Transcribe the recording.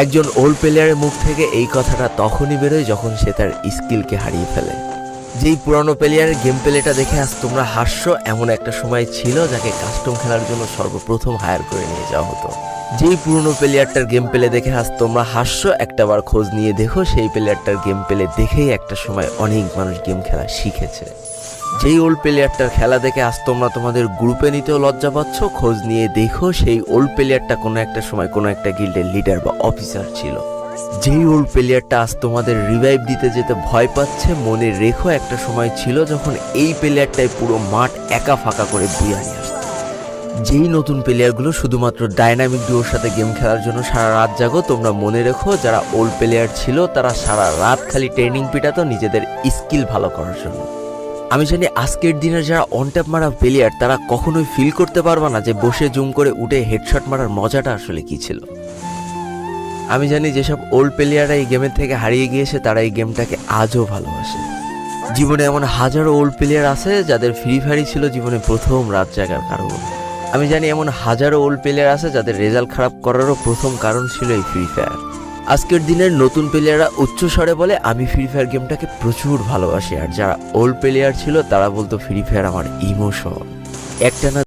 একজন ওল্ড প্লেয়ারের মুখ থেকে এই কথাটা তখনই বেরোয় যখন সে তার স্কিলকে হারিয়ে ফেলে। যেই পুরানো প্লেয়ারের গেম প্লেটা দেখে আজ তোমরা হাসছো, এমন একটা সময় ছিল যাকে কাস্টম খেলার জন্য সর্বপ্রথম হায়ার করে নিয়ে যাওয়া হতো। যেই পুরনো প্লেয়ারটার গেম প্লে দেখে আজ তোমরা হাসছো, একটাবার খোঁজ নিয়ে দেখো সেই প্লেয়ারটার গেম প্লে দেখেই একটা সময় অনেক মানুষ গেম খেলা শিখেছে। যেই ওল্ড প্লেয়ারটার খেলা দেখে আজ তোমরা তোমাদের গ্রুপে নিতেও লজ্জা পাচ্ছ, খোঁজ নিয়ে দেখো সেই ওল্ড প্লেয়ারটা কোনো একটা সময় কোনো একটা গিল্ডের লিডার বা অফিসার ছিল। যেই ওল্ড প্লেয়ারটা আজ তোমাদের রিভাইভ দিতে যেতে ভয় পাচ্ছে, মনে রেখো একটা সময় ছিল যখন এই প্লেয়ারটাই পুরো মাঠ একা ফাঁকা করে বুইয়া নিয়ে আসতো। যেই নতুন প্লেয়ারগুলো শুধুমাত্র ডাইনামিক ডুয়োর সাথে গেম খেলার জন্য সারা রাত জাগো, তোমরা মনে রেখো যারা ওল্ড প্লেয়ার ছিল তারা সারা রাত খালি ট্রেনিং পিটাতো নিজেদের স্কিল ভালো করার জন্য। আমি জানি আজকের দিনের যারা অন ট্যাপ মারা প্লেয়ার তারা কখনোই ফিল করতে পারবে না যে বসে জুম করে উঠে হেডশট মারার মজাটা আসলে কি ছিল। আমি জানি যেসব ওল্ড প্লেয়াররা এই গেমের থেকে হারিয়ে গিয়েছে তারা এই গেমটাকে আজও ভালোবাসে। জীবনে এমন হাজারো ওল্ড প্লেয়ার আছে যাদের ফ্রি ফায়ারই ছিল জীবনে প্রথম রাত জাগার কারণ। আমি জানি এমন হাজারো ওল্ড প্লেয়ার আছে যাদের রেজাল্ট খারাপ করারও প্রথম কারণ ছিল এই ফ্রি ফায়ার। আজকের দিনের নতুন প্লেয়াররা উচ্চস্বরে বলে আমি ফ্রি ফায়ার গেমটাকে প্রচুর ভালোবাসি, আর যারা ওল্ড প্লেয়ার ছিল তারা বলতো ফ্রি ফায়ার আমার ইমোশন। একটা না